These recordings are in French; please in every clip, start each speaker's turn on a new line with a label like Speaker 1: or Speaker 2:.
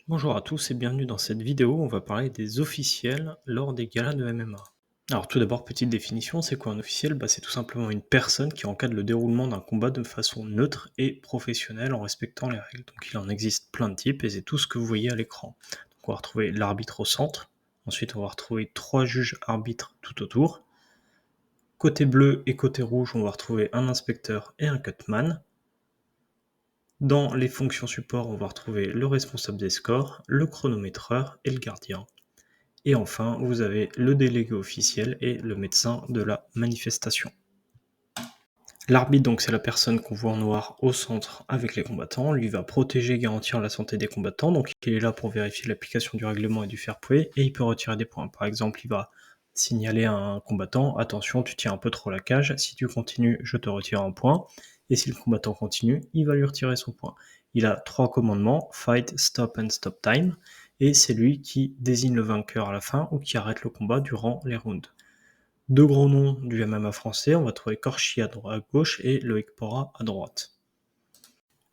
Speaker 1: Bonjour à tous et bienvenue dans cette vidéo, on va parler des officiels lors des galas de MMA. Alors tout d'abord, petite définition, c'est quoi un officiel? C'est tout simplement une personne qui encadre le déroulement d'un combat de façon neutre et professionnelle en respectant les règles. Donc il en existe plein de types et c'est tout ce que vous voyez à l'écran. Donc on va retrouver l'arbitre au centre, ensuite on va retrouver 3 juges arbitres tout autour. Côté bleu et côté rouge, on va retrouver un inspecteur et un cutman. Dans les fonctions support, on va retrouver le responsable des scores, le chronométreur et le gardien. Et enfin, vous avez le délégué officiel et le médecin de la manifestation. L'arbitre, donc, c'est la personne qu'on voit en noir au centre avec les combattants. Lui va protéger et garantir la santé des combattants. Donc, il est là pour vérifier l'application du règlement et du fair play et il peut retirer des points. Par exemple, il va signaler à un combattant: attention, tu tiens un peu trop la cage. Si tu continues, je te retire un point. Et si le combattant continue, il va lui retirer son point. Il a 3 commandements: fight, stop and stop time. Et c'est lui qui désigne le vainqueur à la fin ou qui arrête le combat durant les rounds. Deux grands noms du MMA français, on va trouver Corchi à gauche et Loïc Pora à droite.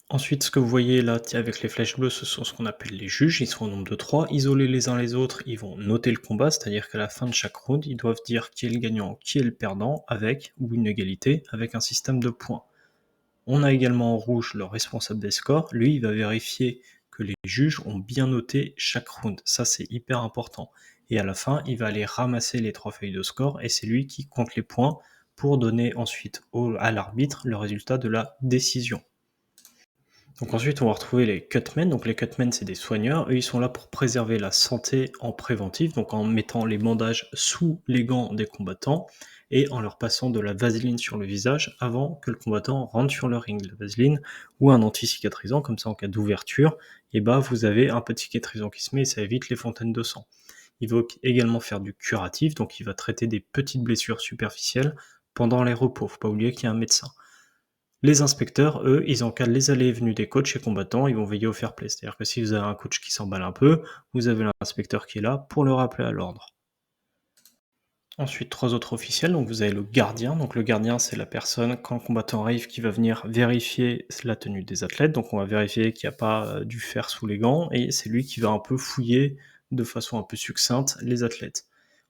Speaker 1: Ensuite, ce que vous voyez là avec les flèches bleues, ce sont ce qu'on appelle les juges, ils sont au nombre de 3, isolés les uns les autres, ils vont noter le combat, c'est-à-dire qu'à la fin de chaque round, ils doivent dire qui est le gagnant, qui est le perdant, avec, ou une égalité, avec un système de points. On a également en rouge le responsable des scores, lui il va vérifier que les juges ont bien noté chaque round, ça c'est hyper important. Et à la fin, il va aller ramasser les 3 feuilles de score et c'est lui qui compte les points pour donner ensuite à l'arbitre le résultat de la décision. Donc ensuite, on va retrouver les cutmen. Donc les cutmen, c'est des soigneurs. Eux, ils sont là pour préserver la santé en préventif, donc en mettant les bandages sous les gants des combattants et en leur passant de la vaseline sur le visage avant que le combattant rentre sur le ring. La vaseline ou un anti-cicatrisant, comme ça en cas d'ouverture, et vous avez un petit cicatrisant qui se met et ça évite les fontaines de sang. Il va également faire du curatif, donc il va traiter des petites blessures superficielles pendant les repos. Faut pas oublier qu'il y a un médecin. Les inspecteurs, eux, ils encadrent les allées et venues des coachs et combattants, ils vont veiller au fair play. C'est-à-dire que si vous avez un coach qui s'emballe un peu, vous avez l'inspecteur qui est là pour le rappeler à l'ordre. Ensuite, 3 autres officiels, donc vous avez le gardien. Donc le gardien, c'est la personne, quand le combattant arrive, qui va venir vérifier la tenue des athlètes. Donc on va vérifier qu'il n'y a pas du fer sous les gants, et c'est lui qui va un peu fouiller de façon un peu succincte les athlètes.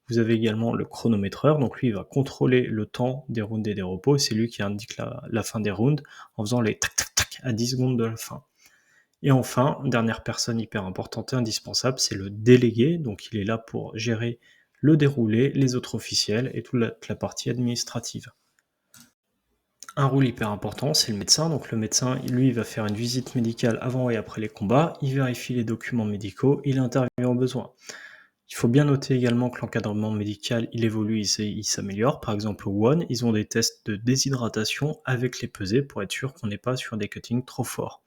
Speaker 1: Vous avez également le chronométreur, donc lui il va contrôler le temps des rounds et des repos, et c'est lui qui indique la fin des rounds en faisant les tac tac tac à 10 secondes de la fin. Et enfin, dernière personne hyper importante et indispensable, c'est le délégué, donc il est là pour gérer le déroulé, les autres officiels et toute la partie administrative. Un rôle hyper important, c'est le médecin. Donc le médecin, lui, il va faire une visite médicale avant et après les combats, il vérifie les documents médicaux, il intervient au besoin. Il faut bien noter également que l'encadrement médical, il évolue, il s'améliore. Par exemple, au One, ils ont des tests de déshydratation avec les pesées pour être sûr qu'on n'est pas sur des cuttings trop forts.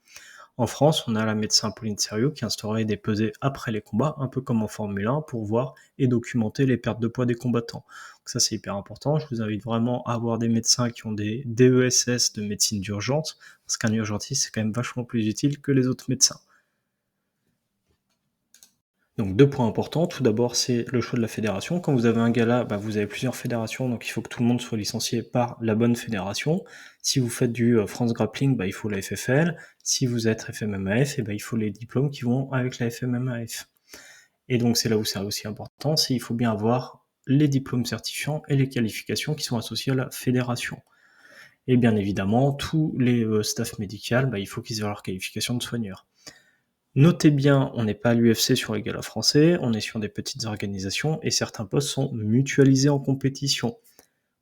Speaker 1: En France, on a la médecin Pauline Sérieux qui instaurait des pesées après les combats, un peu comme en Formule 1, pour voir et documenter les pertes de poids des combattants. Donc ça, c'est hyper important. Je vous invite vraiment à avoir des médecins qui ont des DESS de médecine d'urgence, parce qu'un urgentiste, c'est quand même vachement plus utile que les autres médecins. Donc 2 points importants. Tout d'abord, c'est le choix de la fédération. Quand vous avez un gala, vous avez plusieurs fédérations, donc il faut que tout le monde soit licencié par la bonne fédération. Si vous faites du France Grappling, il faut la FFL. Si vous êtes FMMAF, il faut les diplômes qui vont avec la FMMAF. Et donc c'est là où c'est aussi important, c'est qu'il faut bien avoir les diplômes certifiants et les qualifications qui sont associées à la fédération. Et bien évidemment, tous les staffs médicaux, il faut qu'ils aient leur qualification de soigneur. Notez bien, on n'est pas à l'UFC sur les galas français, on est sur des petites organisations et certains postes sont mutualisés en compétition.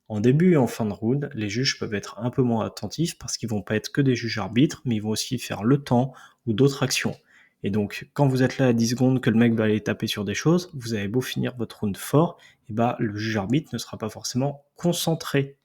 Speaker 1: En début et en fin de round, les juges peuvent être un peu moins attentifs parce qu'ils vont pas être que des juges arbitres, mais ils vont aussi faire le temps ou d'autres actions. Et donc, quand vous êtes là à 10 secondes que le mec va aller taper sur des choses, vous avez beau finir votre round fort, et le juge arbitre ne sera pas forcément concentré.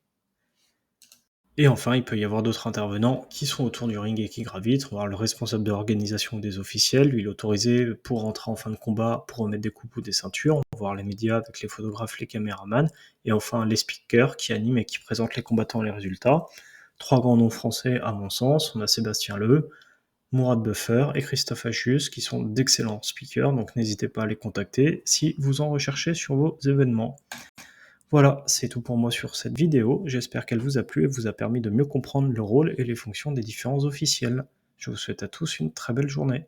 Speaker 1: Et enfin, il peut y avoir d'autres intervenants qui sont autour du ring et qui gravitent. On va avoir le responsable de l'organisation des officiels, lui il est autorisé pour rentrer en fin de combat, pour remettre des coupes ou des ceintures. On va voir les médias avec les photographes, les caméramans. Et enfin, les speakers qui animent et qui présentent les combattants et les résultats. 3 grands noms français à mon sens. On a Sébastien Leu, Mourad Buffer et Christophe Achius qui sont d'excellents speakers. Donc n'hésitez pas à les contacter si vous en recherchez sur vos événements. Voilà, c'est tout pour moi sur cette vidéo. J'espère qu'elle vous a plu et vous a permis de mieux comprendre le rôle et les fonctions des différents officiels. Je vous souhaite à tous une très belle journée.